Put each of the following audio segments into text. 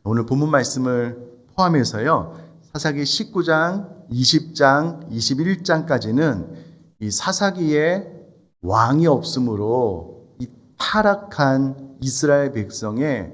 오늘 본문 말씀을 포함해서요, 사사기 19장, 20장, 21장까지는 이 사사기에 왕이 없으므로 이 타락한 이스라엘 백성의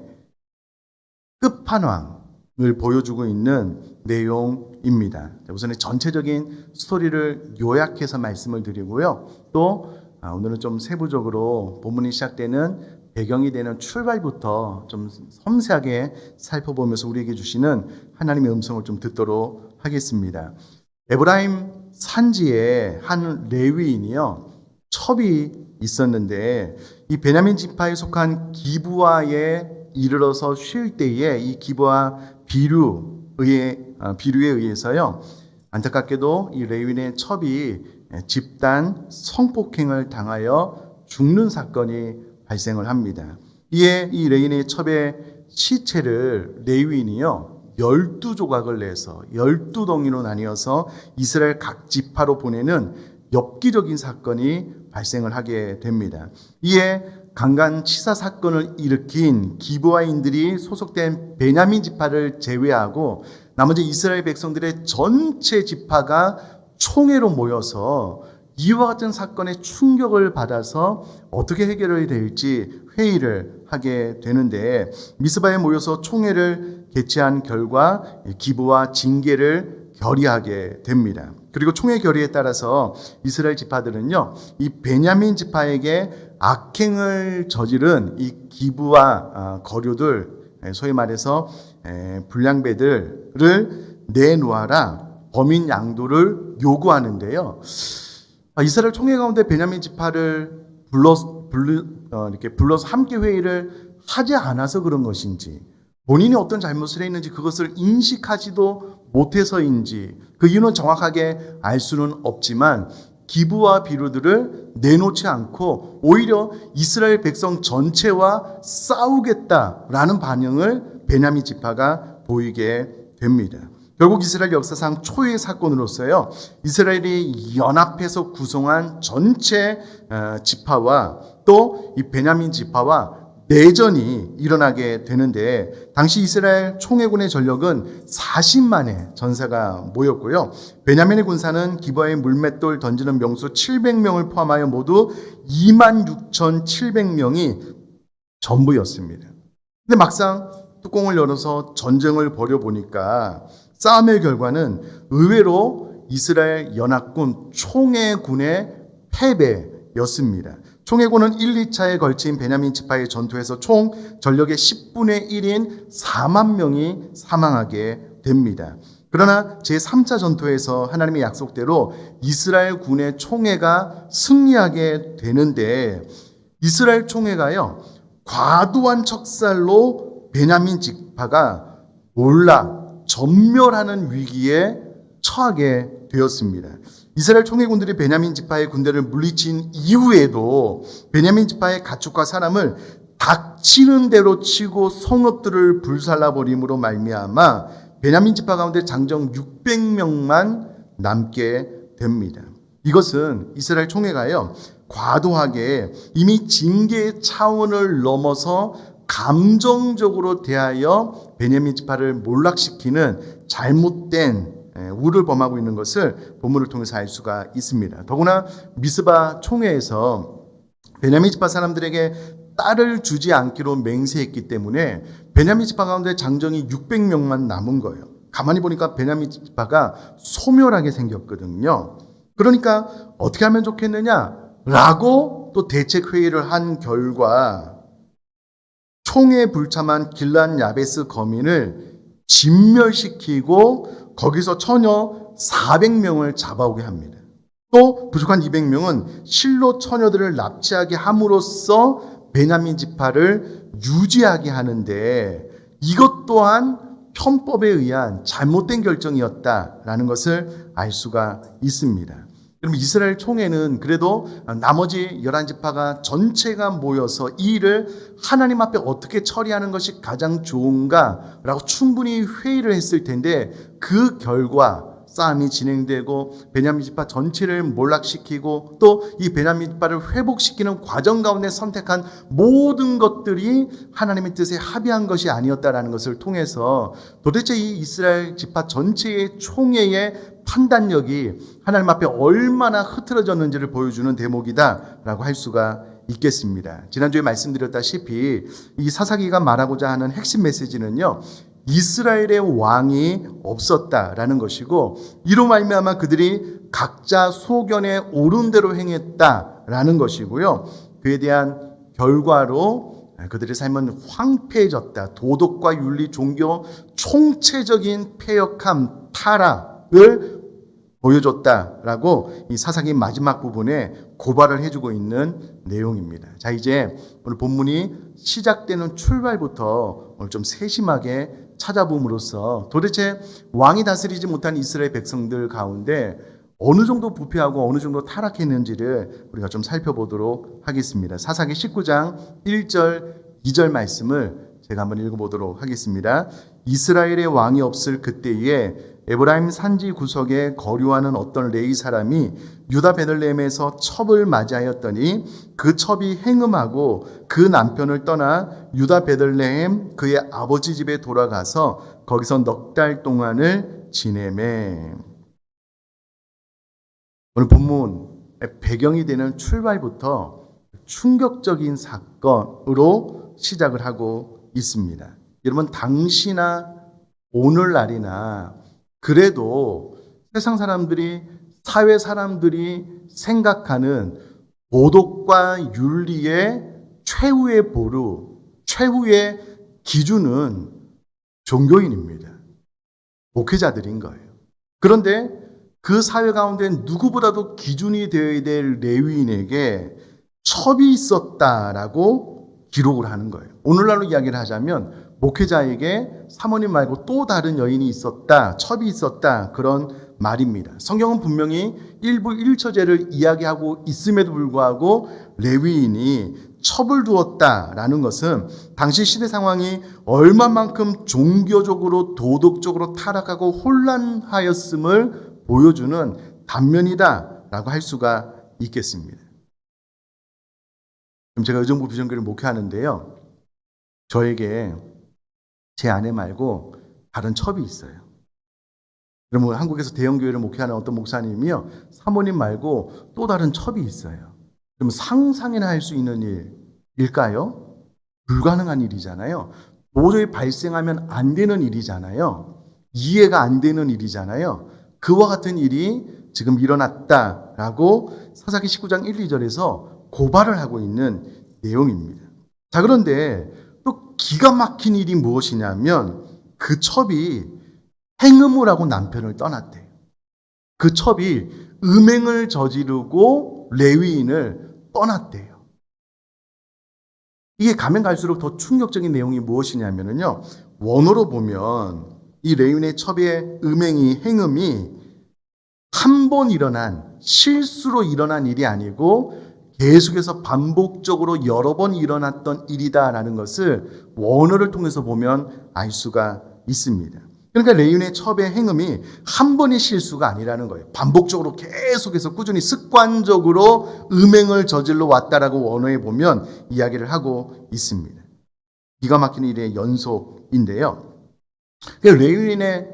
끝판왕을 보여주고 있는 내용입니다. 우선 전체적인 스토리를 요약해서 말씀을 드리고요. 또 오늘은 좀 세부적으로 본문이 시작되는 배경이 되는 출발부터 좀 섬세하게 살펴보면서 우리에게 주시는 하나님의 음성을 좀 듣도록 하겠습니다. 에브라임 산지에 한 레위인이요, 첩이 있었는데 이 베냐민 지파에 속한 기브아에 이르러서 쉴 때에 이 기브아 비류에 의해서요, 안타깝게도 이 레위인의 첩이 집단 성폭행을 당하여 죽는 사건이 발생을 합니다. 이에 이 레위인의 첩의 시체를 레위인이요 12조각을 내서 12덩이로 나뉘어서 이스라엘 각 지파로 보내는 엽기적인 사건이 발생을 하게 됩니다. 이에 강간치사 사건을 일으킨 기브아인들이 소속된 베냐민 지파를 제외하고 나머지 이스라엘 백성들의 전체 지파가 총회로 모여서 이와 같은 사건에 충격을 받아서 어떻게 해결이 될지 회의를 하게 되는데, 미스바에 모여서 총회를 개최한 결과 기부와 징계를 결의하게 됩니다. 그리고 총회 결의에 따라서 이스라엘 지파들은요, 이 베냐민 지파에게 악행을 저지른 이 기부와 거류들, 소위 말해서 불량배들을 내놓아라 범인 양도를 요구하는데요. 이스라엘 총회 가운데 베냐민 지파를 이렇게 불러서 함께 회의를 하지 않아서 그런 것인지, 본인이 어떤 잘못을 했는지 그것을 인식하지도 못해서인지 그 이유는 정확하게 알 수는 없지만 기브와 비루들을 내놓지 않고 오히려 이스라엘 백성 전체와 싸우겠다라는 반응을 베냐민 지파가 보이게 됩니다. 결국 이스라엘 역사상 초유의 사건으로서요, 이스라엘이 연합해서 구성한 전체 지파와 또 이 베냐민 지파와 내전이 일어나게 되는데, 당시 이스라엘 총회군의 전력은 40만의 전사가 모였고요. 베냐민의 군사는 기브아의 물맷돌 던지는 명수 700명을 포함하여 모두 26,700명이 전부였습니다. 근데 막상 뚜껑을 열어서 전쟁을 벌여보니까 싸움의 결과는 의외로 이스라엘 연합군 총회군의 패배였습니다. 총회군은 1, 2차에 걸친 베냐민 지파의 전투에서 총 전력의 10분의 1인 4만 명이 사망하게 됩니다. 그러나 제3차 전투에서 하나님의 약속대로 이스라엘 군의 총회가 승리하게 되는데, 이스라엘 총회가요, 과도한 척살로 베냐민 지파가 전멸하는 위기에 처하게 되었습니다. 이스라엘 총회군들이 베냐민 지파의 군대를 물리친 이후에도 베냐민 지파의 가축과 사람을 닥치는 대로 치고 성읍들을 불살라버림으로 말미암아 베냐민 지파 가운데 장정 600명만 남게 됩니다. 이것은 이스라엘 총회가요, 과도하게 이미 징계의 차원을 넘어서 감정적으로 대하여 베냐민 지파를 몰락시키는 잘못된 우를 범하고 있는 것을 본문을 통해서 알 수가 있습니다. 더구나 미스바 총회에서 베냐민 지파 사람들에게 딸을 주지 않기로 맹세했기 때문에 베냐민 지파 가운데 장정이 600명만 남은 거예요. 가만히 보니까 베냐민 지파가 소멸하게 생겼거든요. 그러니까 어떻게 하면 좋겠느냐라고 또 대책회의를 한 결과 총에 불참한 길란 야베스 거민을 진멸시키고 거기서 처녀 400명을 잡아오게 합니다. 또 부족한 200명은 실로 처녀들을 납치하게 함으로써 베냐민 지파를 유지하게 하는데, 이것 또한 편법에 의한 잘못된 결정이었다라는 것을 알 수가 있습니다. 그럼 이스라엘 총회는 그래도 나머지 11지파가 전체가 모여서 이 일을 하나님 앞에 어떻게 처리하는 것이 가장 좋은가라고 충분히 회의를 했을 텐데, 그 결과 싸움이 진행되고 베냐민 지파 전체를 몰락시키고 또 이 베냐민 지파를 회복시키는 과정 가운데 선택한 모든 것들이 하나님의 뜻에 합의한 것이 아니었다라는 것을 통해서 도대체 이 이스라엘 지파 전체의 총회의 판단력이 하나님 앞에 얼마나 흐트러졌는지를 보여주는 대목이다라고 할 수가 있겠습니다. 지난주에 말씀드렸다시피 이 사사기가 말하고자 하는 핵심 메시지는요, 이스라엘의 왕이 없었다라는 것이고 이로 말미암아 그들이 각자 소견에 옳은 대로 행했다라는 것이고요. 그에 대한 결과로 그들의 삶은 황폐해졌다. 도덕과 윤리, 종교 총체적인 패역함, 타락을 보여줬다라고 이 사사기 마지막 부분에 고발을 해주고 있는 내용입니다. 자, 이제 오늘 본문이 시작되는 출발부터 오늘 좀 세심하게 찾아봄으로써 도대체 왕이 다스리지 못한 이스라엘 백성들 가운데 어느 정도 부패하고 어느 정도 타락했는지를 우리가 좀 살펴보도록 하겠습니다. 사사기 19장 1절, 2절 말씀을 제가 한번 읽어보도록 하겠습니다. 이스라엘의 왕이 없을 그때에 에브라임 산지 구석에 거류하는 어떤 레위 사람이 유다 베들레헴에서 첩을 맞이하였더니 그 첩이 행음하고 그 남편을 떠나 유다 베들레헴 그의 아버지 집에 돌아가서 거기서 넉 달 동안을 지내매. 오늘 본문의 배경이 되는 출발부터 충격적인 사건으로 시작을 하고 있습니다. 여러분, 당시나 오늘날이나 그래도 세상 사람들이, 사회 사람들이 생각하는 도덕과 윤리의 최후의 보루, 최후의 기준은 종교인입니다. 목회자들인 거예요. 그런데 그 사회 가운데 누구보다도 기준이 되어야 될 레위인에게 첩이 있었다라고 기록을 하는 거예요. 오늘날로 이야기를 하자면 목회자에게 사모님 말고 또 다른 여인이 있었다, 첩이 있었다, 그런 말입니다. 성경은 분명히 일부 1처제를 이야기하고 있음에도 불구하고 레위인이 첩을 두었다라는 것은 당시 시대 상황이 얼마만큼 종교적으로 도덕적으로 타락하고 혼란하였음을 보여주는 단면이다라고 할 수가 있겠습니다. 그럼 제가 의정부 비전교회를 목회하는데요, 저에게 제 아내 말고 다른 첩이 있어요. 그러면 한국에서 대형교회를 목회하는 어떤 목사님이요, 사모님 말고 또 다른 첩이 있어요. 그럼 상상이나 할 수 있는 일일까요? 불가능한 일이잖아요. 도저히 발생하면 안 되는 일이잖아요. 이해가 안 되는 일이잖아요. 그와 같은 일이 지금 일어났다라고 사사기 19장 1, 2절에서 고발을 하고 있는 내용입니다. 자, 그런데 또 기가 막힌 일이 무엇이냐면 그 첩이 행음을 하고 남편을 떠났대요. 그 첩이 음행을 저지르고 레위인을 떠났대요. 이게 가면 갈수록 더 충격적인 내용이 무엇이냐면요, 원어로 보면 이 레위인의 첩의 음행이, 행음이 한 번 일어난, 실수로 일어난 일이 아니고 계속해서 반복적으로 여러 번 일어났던 일이다라는 것을 원어를 통해서 보면 알 수가 있습니다. 그러니까 레위인의 첩의 행음이 한 번의 실수가 아니라는 거예요. 반복적으로 계속해서 꾸준히 습관적으로 음행을 저질러 왔다라고 원어에 보면 이야기를 하고 있습니다. 기가 막힌 일의 연속인데요. 레위인의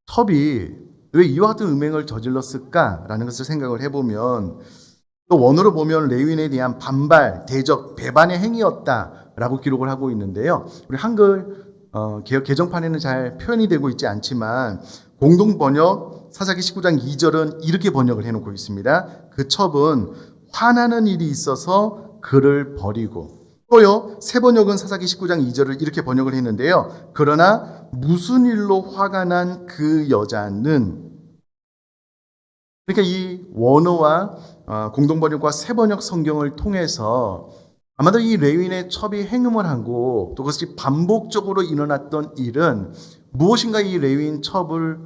첩이 왜 이와 같은 음행을 저질렀을까라는 것을 생각을 해보면, 또 원어로 보면 레위인에 대한 반발, 대적, 배반의 행위였다라고 기록을 하고 있는데요. 우리 한글 개역 개정판에는 잘 표현이 되고 있지 않지만 공동 번역 사사기 19장 2절은 이렇게 번역을 해놓고 있습니다. 그 첩은 화나는 일이 있어서 그를 버리고, 또요 새 번역은 사사기 19장 2절을 이렇게 번역을 했는데요. 그러나 무슨 일로 화가 난 그 여자는, 그러니까 이 원어와 공동번역과 새번역 성경을 통해서 아마도 이 레위인의 첩이 행음을 하고 또 그것이 반복적으로 일어났던 일은 무엇인가 이 레위인 첩을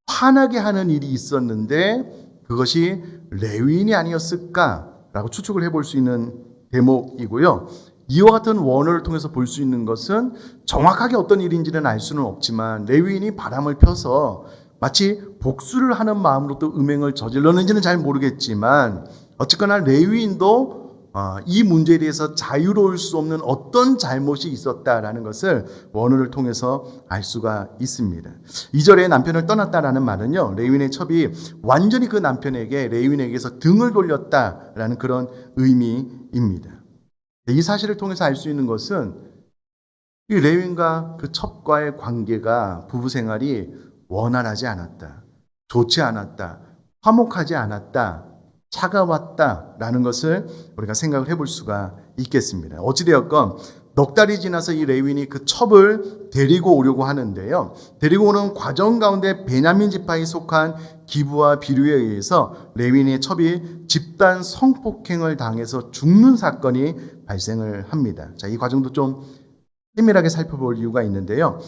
화나게 하는 일이 있었는데 그것이 레위인이 아니었을까라고 추측을 해볼 수 있는 대목이고요. 이와 같은 원어를 통해서 볼 수 있는 것은 정확하게 어떤 일인지는 알 수는 없지만 레위인이 바람을 펴서 마치 복수를 하는 마음으로 또 음행을 저질렀는지는 잘 모르겠지만 어쨌거나 레위인도 이 문제에 대해서 자유로울 수 없는 어떤 잘못이 있었다라는 것을 원어를 통해서 알 수가 있습니다. 2절에 남편을 떠났다라는 말은요, 레위인의 첩이 완전히 그 남편에게 레위인에게서 등을 돌렸다라는 그런 의미입니다. 이 사실을 통해서 알 수 있는 것은 이 레위인과 그 첩과의 관계가 부부 생활이 원활하지 않았다, 좋지 않았다, 화목하지 않았다, 차가웠다라는 것을 우리가 생각을 해볼 수가 있겠습니다. 어찌되었건 넉 달이 지나서 이 레위인이 그 첩을 데리고 오려고 하는데요. 데리고 오는 과정 가운데 베냐민 지파에 속한 기브와 비류에 의해서 레위인의 첩이 집단 성폭행을 당해서 죽는 사건이 발생을 합니다. 자, 이 과정도 좀 세밀하게 살펴볼 이유가 있는데요.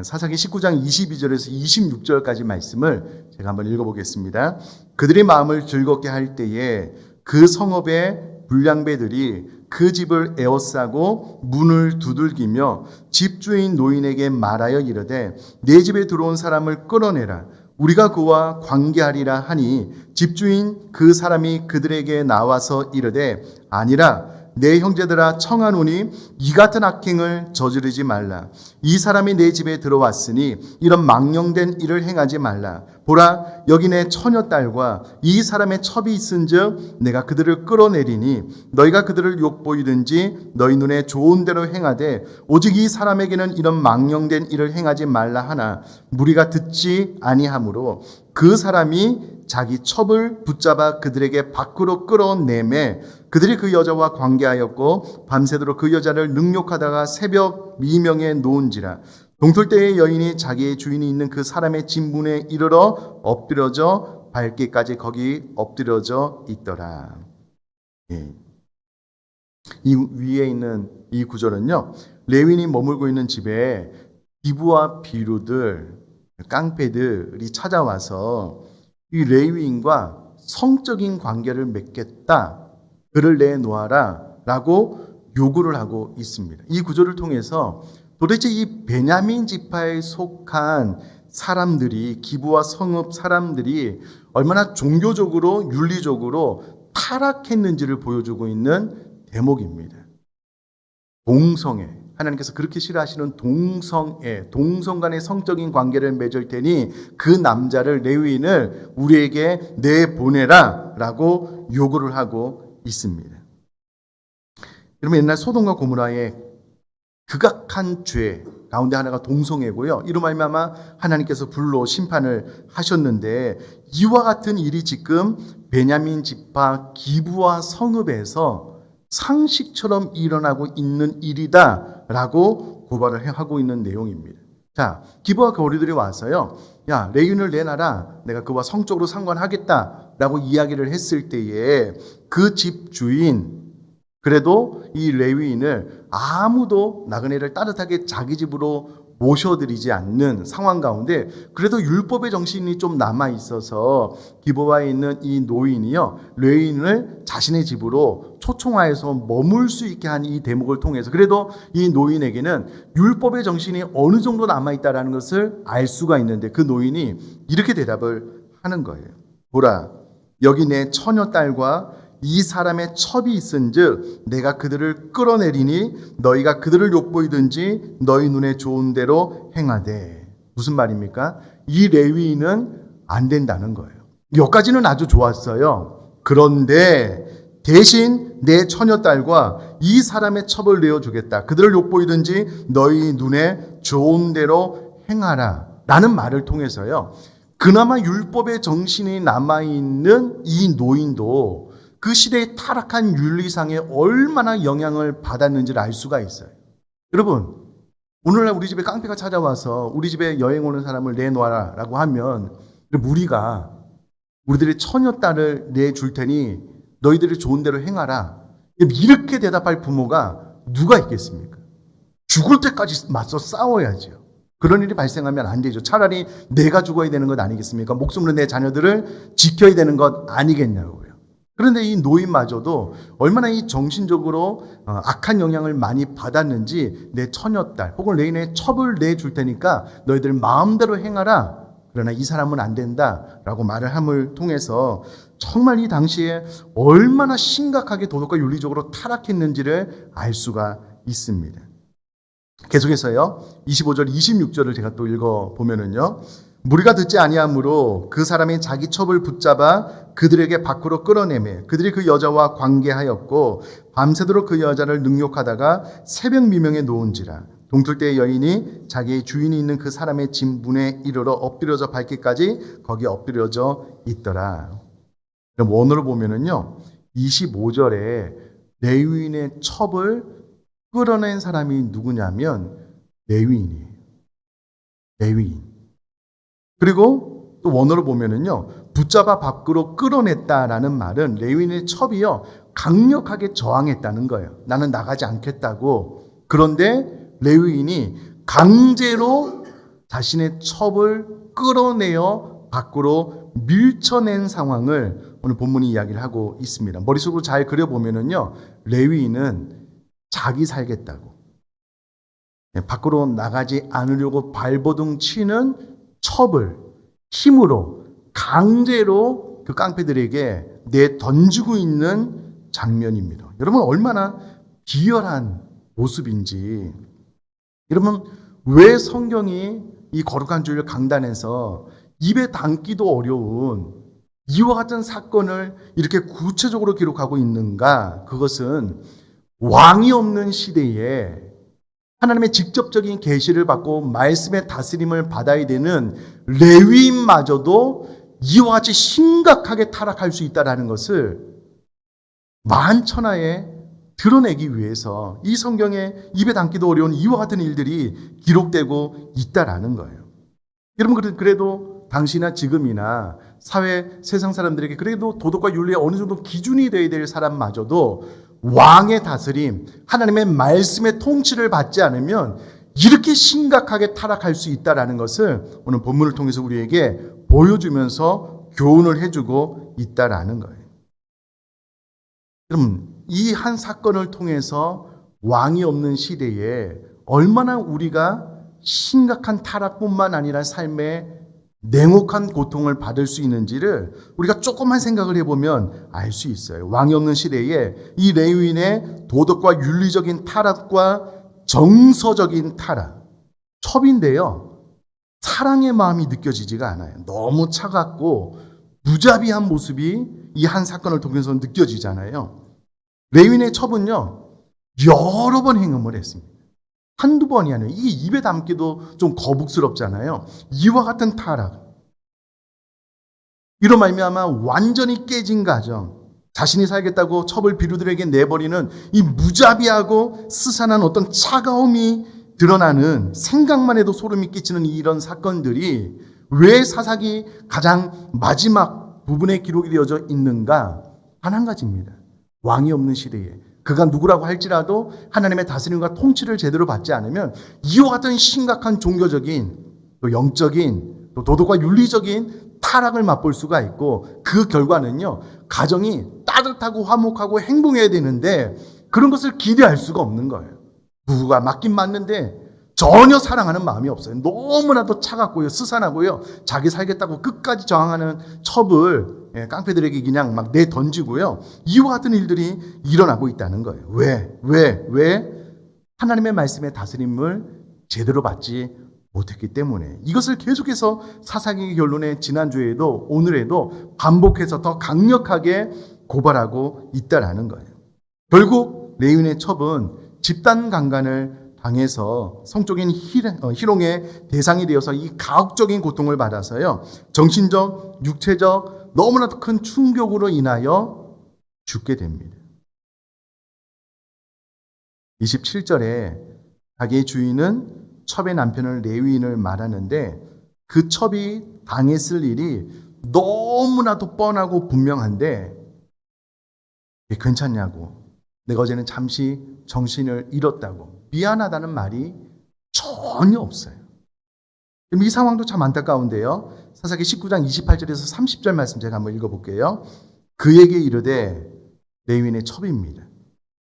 사사기 19장 22절에서 26절까지 말씀을 제가 한번 읽어보겠습니다. 그들의 마음을 즐겁게 할 때에 그 성읍의 불량배들이 그 집을 에워싸고 문을 두들기며 집주인 노인에게 말하여 이르되 내 집에 들어온 사람을 끌어내라. 우리가 그와 관계하리라 하니 집주인 그 사람이 그들에게 나와서 이르되 아니라 내 형제들아 청하노니 이 같은 악행을 저지르지 말라. 이 사람이 내 집에 들어왔으니 이런 망령된 일을 행하지 말라. 보라, 여기 내 처녀딸과 이 사람의 첩이 있은즉 내가 그들을 끌어내리니 너희가 그들을 욕보이든지 너희 눈에 좋은 대로 행하되 오직 이 사람에게는 이런 망령된 일을 행하지 말라 하나 무리가 듣지 아니하므로 그 사람이 자기 첩을 붙잡아 그들에게 밖으로 끌어내매 그들이 그 여자와 관계하였고 밤새도록 그 여자를 능욕하다가 새벽 미명에 놓은지라. 동틀 때의 여인이 자기의 주인이 있는 그 사람의 집 문에 이르러 엎드려져 발길까지 거기 엎드려져 있더라. 예. 이 위에 있는 이 구절은요, 레위인이 머물고 있는 집에 기브와 비류들, 깡패들이 찾아와서 이 레위인과 성적인 관계를 맺겠다, 그를 내놓아라 라고 요구를 하고 있습니다. 이 구절을 통해서 도대체 이 베냐민 지파에 속한 사람들이, 기브와 성읍 사람들이 얼마나 종교적으로 윤리적으로 타락했는지를 보여주고 있는 대목입니다. 동성애, 하나님께서 그렇게 싫어하시는 동성애, 동성 간의 성적인 관계를 맺을 테니 그 남자를, 레위인을 우리에게 내보내라 라고 요구를 하고 있습니다. 여러분, 옛날 소돔과 고모라의 극악한 죄 가운데 하나가 동성애고요. 이로 말미암아 하나님께서 불로 심판을 하셨는데 이와 같은 일이 지금 베냐민 지파 기브와 성읍에서 상식처럼 일어나고 있는 일이다라고 고발을 하고 있는 내용입니다. 자, 기브와 거리들이 와서요, 야, 레위인을 내놔라, 내가 그와 성적으로 상관하겠다라고 이야기를 했을 때에 그 집 주인, 그래도 이 레위인을 아무도 나그네를 따뜻하게 자기 집으로 모셔드리지 않는 상황 가운데 그래도 율법의 정신이 좀 남아 있어서 기브와에 있는 이 노인이요, 레위인을 자신의 집으로 초청하여서 머물 수 있게 한 이 대목을 통해서 그래도 이 노인에게는 율법의 정신이 어느 정도 남아 있다라는 것을 알 수가 있는데 그 노인이 이렇게 대답을 하는 거예요. 보라, 여기 내 처녀딸과 이 사람의 첩이 있은즉 내가 그들을 끌어내리니 너희가 그들을 욕보이든지 너희 눈에 좋은 대로 행하되. 무슨 말입니까? 이 레위인은 안 된다는 거예요. 여기까지는 아주 좋았어요. 그런데 대신 내 처녀딸과 이 사람의 첩을 내어주겠다. 그들을 욕보이든지 너희 눈에 좋은 대로 행하라 라는 말을 통해서요, 그나마 율법의 정신이 남아있는 이 노인도 그 시대의 타락한 윤리상에 얼마나 영향을 받았는지를 알 수가 있어요. 여러분, 오늘날 우리 집에 깡패가 찾아와서 우리 집에 여행 오는 사람을 내놔라 라고 하면 우리가 우리들의 처녀딸을 내줄 테니 너희들이 좋은 대로 행하라, 이렇게 대답할 부모가 누가 있겠습니까? 죽을 때까지 맞서 싸워야죠. 그런 일이 발생하면 안 되죠. 차라리 내가 죽어야 되는 것 아니겠습니까? 목숨으로 내 자녀들을 지켜야 되는 것 아니겠냐고요. 그런데 이 노인마저도 얼마나 이 정신적으로 악한 영향을 많이 받았는지 내 처녀딸 혹은 레인의 첩을 내줄 테니까 너희들 마음대로 행하라 그러나 이 사람은 안 된다라고 말을 함을 통해서 정말 이 당시에 얼마나 심각하게 도덕과 윤리적으로 타락했는지를 알 수가 있습니다. 계속해서요. 25절, 26절을 제가 또 읽어보면은요. 무리가 듣지 아니하므로 그 사람이 자기 첩을 붙잡아 그들에게 밖으로 끌어내매 그들이 그 여자와 관계하였고 밤새도록 그 여자를 능욕하다가 새벽 미명에 놓은지라. 동틀때의 여인이 자기의 주인이 있는 그 사람의 집 문에 이르러 엎드려져 밟기까지 거기에 엎드려져 있더라. 그럼 원어로 보면은요. 25절에 레위인의 첩을 끌어낸 사람이 누구냐면 레위인이에요. 레위인. 그리고 또 원어로 보면은요, 붙잡아 밖으로 끌어냈다라는 말은 레위인의 첩이요, 강력하게 저항했다는 거예요. 나는 나가지 않겠다고. 그런데 레위인이 강제로 자신의 첩을 끌어내어 밖으로 밀쳐낸 상황을 오늘 본문이 이야기를 하고 있습니다. 머릿속으로 잘 그려보면은요, 레위인은 자기 살겠다고. 밖으로 나가지 않으려고 발버둥 치는 첩을 힘으로 강제로 그 깡패들에게 내던지고 있는 장면입니다. 여러분 얼마나 비열한 모습인지. 여러분 왜 성경이 이 거룩한 주일 강단에서 입에 담기도 어려운 이와 같은 사건을 이렇게 구체적으로 기록하고 있는가? 그것은 왕이 없는 시대에 하나님의 직접적인 계시를 받고 말씀의 다스림을 받아야 되는 레위인마저도 이와 같이 심각하게 타락할 수 있다는 것을 만천하에 드러내기 위해서 이 성경에 입에 담기도 어려운 이와 같은 일들이 기록되고 있다는 거예요. 여러분 그래도 당시나 지금이나 사회 세상 사람들에게 그래도 도덕과 윤리에 어느 정도 기준이 되어야 될 사람마저도 왕의 다스림, 하나님의 말씀의 통치를 받지 않으면 이렇게 심각하게 타락할 수 있다는 것을 오늘 본문을 통해서 우리에게 보여주면서 교훈을 해주고 있다는 거예요. 여러분, 이 한 사건을 통해서 왕이 없는 시대에 얼마나 우리가 심각한 타락뿐만 아니라 삶의 냉혹한 고통을 받을 수 있는지를 우리가 조금만 생각을 해보면 알 수 있어요. 왕이 없는 시대에 이 레위인의 도덕과 윤리적인 타락과 정서적인 타락, 첩인데요. 사랑의 마음이 느껴지지가 않아요. 너무 차갑고 무자비한 모습이 이 한 사건을 통해서 느껴지잖아요. 레위인의 첩은요, 여러 번 행음을 했습니다. 한두 번이 아니에요. 이게 입에 담기도 좀 거북스럽잖아요. 이와 같은 타락. 이로 말미암아 완전히 깨진 가정, 자신이 살겠다고 첩을 비류들에게 내버리는 이 무자비하고 스산한 어떤 차가움이 드러나는 생각만 해도 소름이 끼치는 이런 사건들이 왜 사사기 가장 마지막 부분에 기록이 되어져 있는가? 단 한 가지입니다. 왕이 없는 시대에 그가 누구라고 할지라도 하나님의 다스림과 통치를 제대로 받지 않으면 이와 같은 심각한 종교적인 또 영적인 또 도덕과 윤리적인 타락을 맛볼 수가 있고 그 결과는요, 가정이 따뜻하고 화목하고 행복해야 되는데 그런 것을 기대할 수가 없는 거예요. 부부가 맞긴 맞는데 전혀 사랑하는 마음이 없어요. 너무나도 차갑고요, 스산하고요, 자기 살겠다고 끝까지 저항하는 첩을 깡패들에게 그냥 막 내던지고요. 이와 같은 일들이 일어나고 있다는 거예요. 왜? 하나님의 말씀의 다스림을 제대로 받지 못했기 때문에. 이것을 계속해서 사사기 결론의 지난주에도 오늘에도 반복해서 더 강력하게 고발하고 있다는 거예요. 결국 레위인의 첩은 집단 강간을 당해서 성적인 희롱의 대상이 되어서 이 가혹적인 고통을 받아서요, 정신적, 육체적 너무나도 큰 충격으로 인하여 죽게 됩니다. 27절에 자기의 주인은 첩의 남편을 레위인을 말하는데 그 첩이 당했을 일이 너무나도 뻔하고 분명한데 괜찮냐고, 내가 어제는 잠시 정신을 잃었다고 미안하다는 말이 전혀 없어요. 이 상황도 참 안타까운데요. 사사기 19장 28절에서 30절 말씀 제가 한번 읽어볼게요. 그에게 이르되, 레위인의 첩입니다.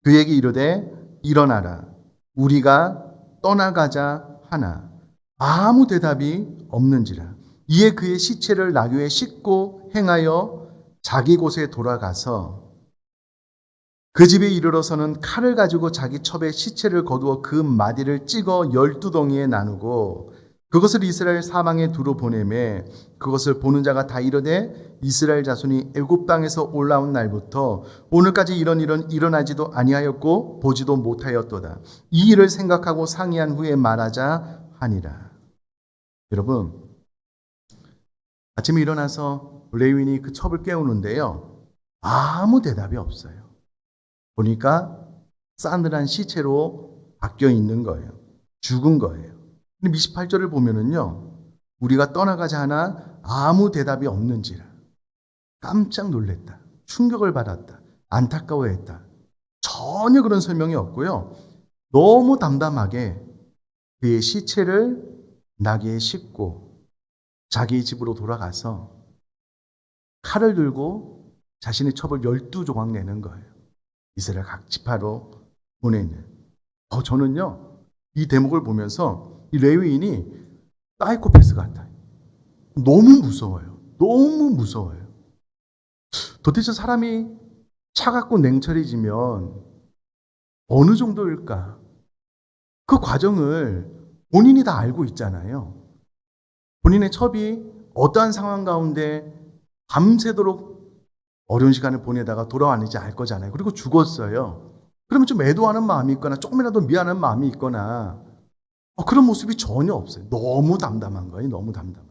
그에게 이르되 일어나라, 우리가 떠나가자 하나 아무 대답이 없는지라. 이에 그의 시체를 나귀에 싣고 행하여 자기 곳에 돌아가서 그 집에 이르러서는 칼을 가지고 자기 첩에 시체를 거두어 그 마디를 찍어 12덩이에 나누고 그것을 이스라엘 사방에 두루 보내매 그것을 보는 자가 다 이르되 이스라엘 자손이 애굽 땅에서 올라온 날부터 오늘까지 이런 일은 일어나지도 아니하였고 보지도 못하였도다. 이 일을 생각하고 상의한 후에 말하자 하니라. 여러분, 아침에 일어나서 레위인이 그 첩을 깨우는데요, 아무 대답이 없어요. 보니까 싸늘한 시체로 바뀌어 있는 거예요. 죽은 거예요. 근데 28절을 보면은요, 우리가 떠나가자 하나 아무 대답이 없는지라. 깜짝 놀랐다. 충격을 받았다. 안타까워했다. 전혀 그런 설명이 없고요. 너무 담담하게 그의 시체를 나귀에 싣고 자기 집으로 돌아가서 칼을 들고 자신의 첩을 12조각 내는 거예요. 이스라엘 각 지파로 보내는. 저는요, 이 대목을 보면서 이 레위인이 사이코패스 같아요. 너무 무서워요. 너무 무서워요. 도대체 사람이 차갑고 냉철해지면 어느 정도일까? 그 과정을 본인이 다 알고 있잖아요. 본인의 첩이 어떠한 상황 가운데 밤새도록 어려운 시간을 보내다가 돌아왔는지 알 거잖아요. 그리고 죽었어요. 그러면 좀 애도하는 마음이 있거나 조금이라도 미안한 마음이 있거나 그런 모습이 전혀 없어요. 너무 담담한 거예요. 너무 담담한.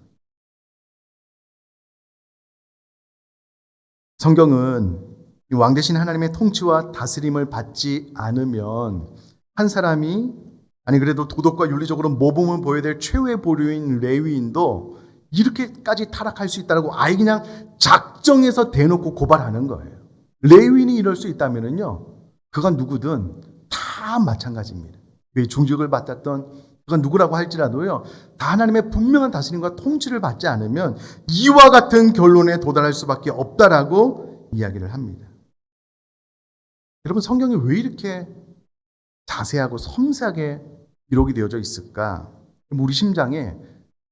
성경은 왕 대신 하나님의 통치와 다스림을 받지 않으면 한 사람이 그래도 도덕과 윤리적으로 모범을 보여야 될 최후의 보류인 레위인도 이렇게까지 타락할 수 있다고 아예 그냥 작정해서 대놓고 고발하는 거예요. 레위인이 이럴 수 있다면요, 그건 누구든 다 마찬가지입니다. 왜 중직을 받았던 그건 누구라고 할지라도요, 다 하나님의 분명한 다스림과 통치를 받지 않으면 이와 같은 결론에 도달할 수밖에 없다라고 이야기를 합니다. 여러분, 성경이 왜 이렇게 자세하고 섬세하게 기록이 되어져 있을까? 우리 심장에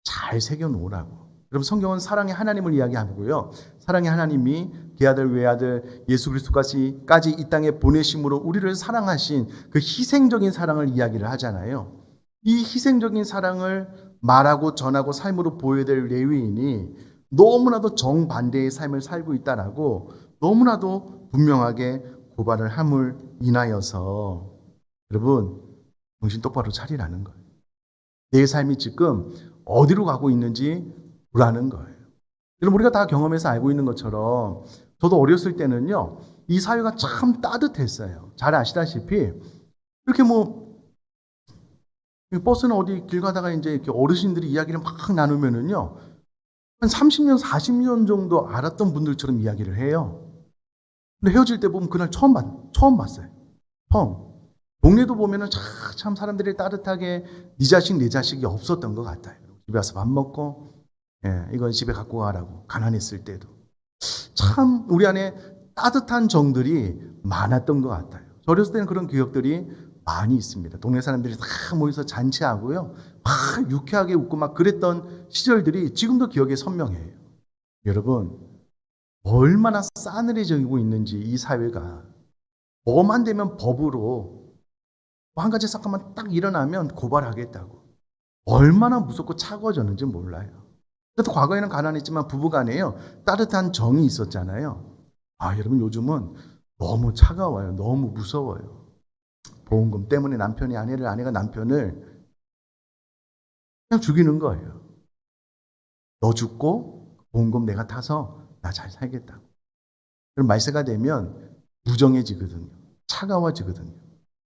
잘 새겨놓으라고. 여러분, 성경은 사랑의 하나님을 이야기하고요, 사랑의 하나님이 그아들 외아들 예수 그리스도까지 이 땅에 보내심으로 우리를 사랑하신 그 희생적인 사랑을 이야기를 하잖아요. 이 희생적인 사랑을 말하고 전하고 삶으로 보여야 될 레위인이 너무나도 정반대의 삶을 살고 있다라고 너무나도 분명하게 고발을 함을 인하여서 여러분, 정신 똑바로 차리라는 거예요. 내 삶이 지금 어디로 가고 있는지 보라는 거예요. 여러분, 우리가 다 경험해서 알고 있는 것처럼 저도 어렸을 때는요, 이 사회가 참 따뜻했어요. 잘 아시다시피 이렇게 버스는 어디 길 가다가 이제 이렇게 어르신들이 이야기를 막 나누면은요, 한 30년, 40년 정도 알았던 분들처럼 이야기를 해요. 근데 헤어질 때 보면 그날 처음 봤어요. 처음. 동네도 보면은 참 사람들이 따뜻하게 네 자식, 내 자식이 없었던 것 같아요. 집에 와서 밥 먹고, 이건 집에 갖고 가라고. 가난했을 때도. 참 우리 안에 따뜻한 정들이 많았던 것 같아요. 저 어렸을 때는 그런 기억들이 많이 있습니다. 동네 사람들이 다 모여서 잔치하고요, 막 유쾌하게 웃고 막 그랬던 시절들이 지금도 기억에 선명해요. 여러분, 얼마나 싸늘해지고 있는지 이 사회가, 뭐만 되면 법으로 한 가지 사건만 딱 일어나면 고발하겠다고, 얼마나 무섭고 차가워졌는지 몰라요. 그래도 과거에는 가난했지만 부부간에요, 따뜻한 정이 있었잖아요. 여러분, 요즘은 너무 차가워요. 너무 무서워요. 보험금 때문에 남편이 아내가 남편을 그냥 죽이는 거예요. 너 죽고 보험금 내가 타서 나 잘 살겠다고. 그럼 말세가 되면 무정해지거든요. 차가워지거든요.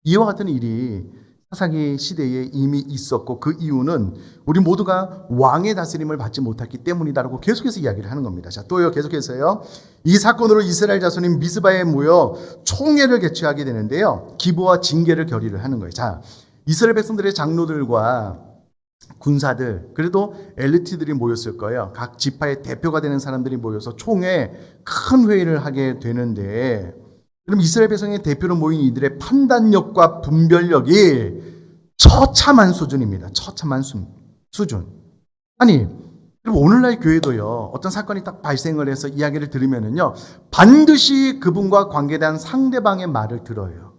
이와 같은 일이 사사기 시대에 이미 있었고, 그 이유는 우리 모두가 왕의 다스림을 받지 못했기 때문이다라고 계속해서 이야기를 하는 겁니다. 자, 또요, 계속해서요. 이 사건으로 이스라엘 자손이 미스바에 모여 총회를 개최하게 되는데요, 기부와 징계를 결의를 하는 거예요. 자, 이스라엘 백성들의 장로들과 군사들, 그래도 엘리트들이 모였을 거예요. 각 지파의 대표가 되는 사람들이 모여서 총회 큰 회의를 하게 되는데, 그럼 이스라엘 백성의 대표로 모인 이들의 판단력과 분별력이 처참한 수준입니다. 처참한 수준. 아니, 그리고 오늘날 교회도요, 어떤 사건이 딱 발생을 해서 이야기를 들으면은요, 반드시 그분과 관계된 상대방의 말을 들어요.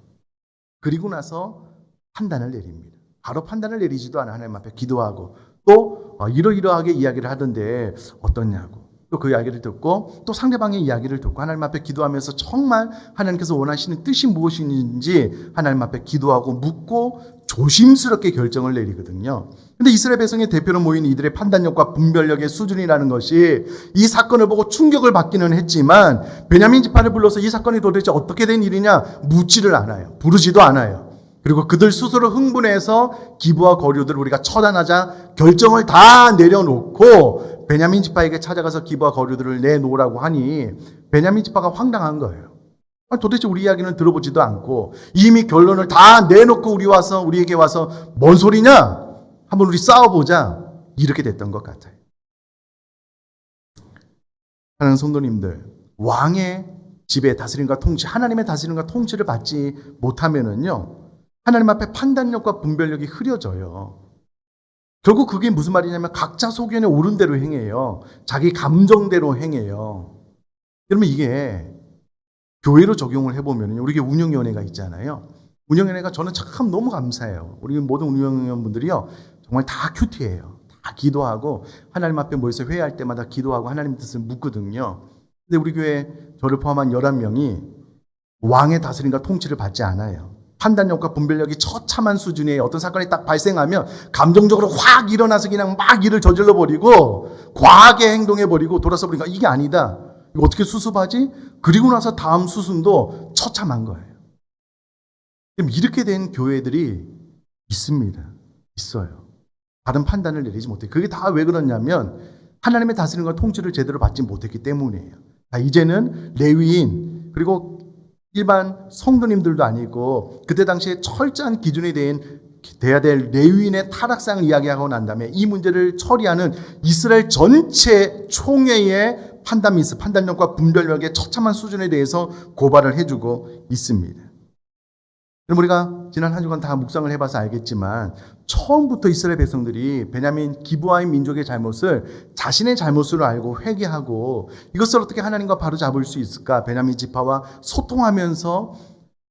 그리고 나서 판단을 내립니다. 바로 판단을 내리지도 않아 하나님 앞에 기도하고 또 이러이러하게 이야기를 하던데 어떻냐고. 또 그 이야기를 듣고 또 상대방의 이야기를 듣고 하나님 앞에 기도하면서 정말 하나님께서 원하시는 뜻이 무엇인지 하나님 앞에 기도하고 묻고 조심스럽게 결정을 내리거든요. 근데 이스라엘 백성의 대표로 모인 이들의 판단력과 분별력의 수준이라는 것이 이 사건을 보고 충격을 받기는 했지만 베냐민 지파를 불러서 이 사건이 도대체 어떻게 된 일이냐 묻지를 않아요. 부르지도 않아요. 그리고 그들 스스로 흥분해서 기부와 거류들을 우리가 처단하자 결정을 다 내려놓고 베냐민 지파에게 찾아가서 기부와 거류들을 내놓으라고 하니 베냐민 지파가 황당한 거예요. 도대체 우리 이야기는 들어보지도 않고 이미 결론을 다 내놓고 우리에게 와서 뭔 소리냐? 한번 우리 싸워보자. 이렇게 됐던 것 같아요. 하나님 성도님들, 왕의 지배, 다스림과 통치, 하나님의 다스림과 통치를 받지 못하면은요, 하나님 앞에 판단력과 분별력이 흐려져요. 결국 그게 무슨 말이냐면 각자 소견에 옳은 대로 행해요. 자기 감정대로 행해요. 그러면 이게 교회로 적용을 해보면요. 우리 교회 운영위원회가 있잖아요. 운영위원회가 저는 참 너무 감사해요. 우리 모든 운영위원분들이요. 정말 다 큐티해요. 다 기도하고 하나님 앞에 모여서 회의할 때마다 기도하고 하나님 뜻을 묻거든요. 근데 우리 교회 저를 포함한 11명이 왕의 다스림과 통치를 받지 않아요. 판단력과 분별력이 처참한 수준의 어떤 사건이 딱 발생하면 감정적으로 확 일어나서 그냥 막 일을 저질러 버리고 과하게 행동해 버리고 돌아서 보니까 이게 아니다. 이거 어떻게 수습하지? 그리고 나서 다음 수순도 처참한 거예요. 이렇게 된 교회들이 있습니다. 있어요. 다른 판단을 내리지 못해요. 그게 다 왜 그러냐면 하나님의 다스림과 통치를 제대로 받지 못했기 때문이에요. 이제는 레위인 그리고 일반 성도님들도 아니고 그때 당시에 철저한 기준에 돼야 될 레위인의 타락상을 이야기하고 난 다음에 이 문제를 처리하는 이스라엘 전체 총회의 판단력과 분별력의 처참한 수준에 대해서 고발을 해주고 있습니다. 그럼 우리가 지난 한 주간 다 묵상을 해봐서 알겠지만 처음부터 이스라엘 백성들이 베냐민 기브아인 민족의 잘못을 자신의 잘못으로 알고 회개하고 이것을 어떻게 하나님과 바로 잡을 수 있을까 베냐민 지파와 소통하면서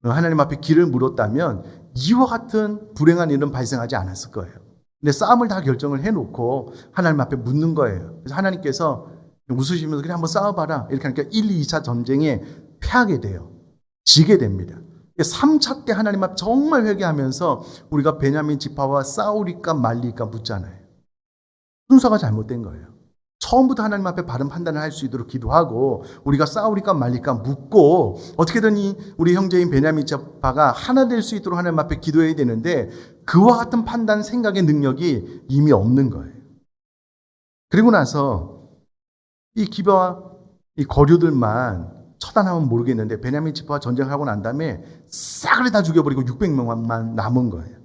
하나님 앞에 길을 물었다면 이와 같은 불행한 일은 발생하지 않았을 거예요. 근데 싸움을 다 결정을 해놓고 하나님 앞에 묻는 거예요. 그래서 하나님께서 웃으시면서 그래 한번 싸워봐라 이렇게 하니까 1, 2차 전쟁에 패하게 돼요. 지게 됩니다. 3차 때 하나님 앞에 정말 회개하면서 우리가 베냐민 지파와 싸우리까 말리까 묻잖아요. 순서가 잘못된 거예요. 처음부터 하나님 앞에 바른 판단을 할 수 있도록 기도하고 우리가 싸우리까 말리까 묻고 어떻게든 우리 형제인 베냐민 지파가 하나 될 수 있도록 하나님 앞에 기도해야 되는데 그와 같은 판단 생각의 능력이 이미 없는 거예요. 그리고 나서 이 기브와 이 거류들만 처단하면 모르겠는데 베냐민 지파와 전쟁하고 난 다음에 싹을 다 죽여버리고 600명만 남은 거예요.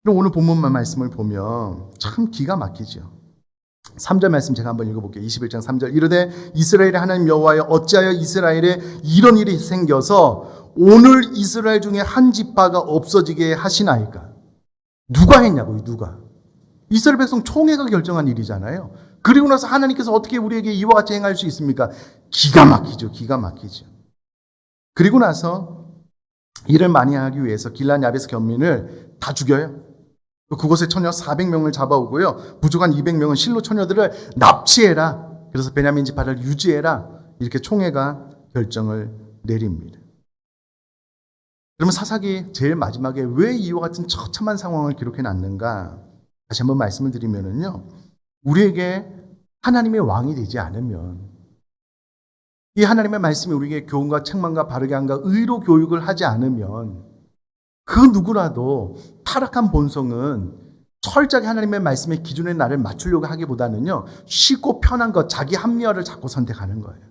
그럼 오늘 본문만 말씀을 보면 참 기가 막히죠. 3절 말씀 제가 한번 읽어볼게요. 21장 3절 이르되 이스라엘의 하나님 여호와여 어찌하여 이스라엘에 이런 일이 생겨서 오늘 이스라엘 중에 한 지파가 없어지게 하시나이까. 누가 했냐고요. 누가. 이스라엘 백성 총회가 결정한 일이잖아요. 그리고 나서 하나님께서 어떻게 우리에게 이와 같이 행할 수 있습니까? 기가 막히죠. 기가 막히죠. 그리고 나서 일을 많이 하기 위해서 길란 야베스 견민을 다 죽여요. 또 그곳에 처녀 400명을 잡아오고요. 부족한 200명은 실로 처녀들을 납치해라. 그래서 베냐민 지파를 유지해라. 이렇게 총회가 결정을 내립니다. 그러면 사사기 제일 마지막에 왜 이와 같은 처참한 상황을 기록해 놨는가? 다시 한번 말씀을 드리면은요. 우리에게 하나님의 왕이 되지 않으면 이 하나님의 말씀이 우리에게 교훈과 책망과 바르게 함과 의로 교육을 하지 않으면 그 누구라도 타락한 본성은 철저하게 하나님의 말씀의 기준에 나를 맞추려고 하기보다는요. 쉽고 편한 것, 자기 합리화를 자꾸 선택하는 거예요.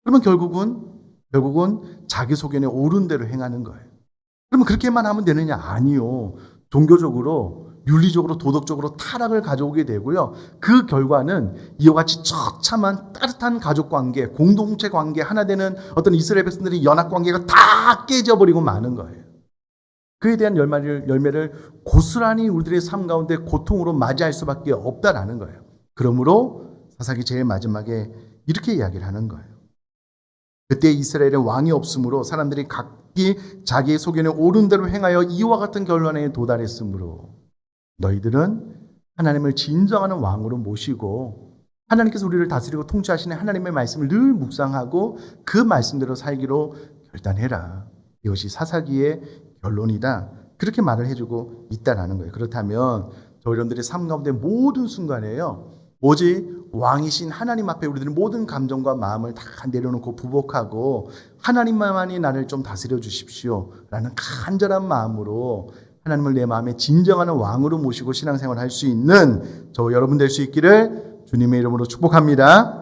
그러면 결국은 자기 소견에 옳은 대로 행하는 거예요. 그러면 그렇게만 하면 되느냐? 아니요. 종교적으로 윤리적으로 도덕적으로 타락을 가져오게 되고요. 그 결과는 이와 같이 처참한 따뜻한 가족관계, 공동체 관계, 하나 되는 어떤 이스라엘 백성들의 연합관계가 다 깨져버리고 마는 거예요. 그에 대한 열매를 고스란히 우리들의 삶 가운데 고통으로 맞이할 수밖에 없다라는 거예요. 그러므로 사사기 제일 마지막에 이렇게 이야기를 하는 거예요. 그때 이스라엘에 왕이 없으므로 사람들이 각기 자기의 소견에 옳은 대로 행하여 이와 같은 결론에 도달했으므로 너희들은 하나님을 진정하는 왕으로 모시고 하나님께서 우리를 다스리고 통치하시는 하나님의 말씀을 늘 묵상하고 그 말씀대로 살기로 결단해라. 이것이 사사기의 결론이다. 그렇게 말을 해주고 있다라는 거예요. 그렇다면 저희 여러분들의 삶 가운데 모든 순간에요. 오직 왕이신 하나님 앞에 우리들의 모든 감정과 마음을 다 내려놓고 부복하고 하나님만이 나를 좀 다스려 주십시오 라는 간절한 마음으로 하나님을 내 마음에 진정하는 왕으로 모시고 신앙생활을 할 수 있는 저 여러분 될 수 있기를 주님의 이름으로 축복합니다.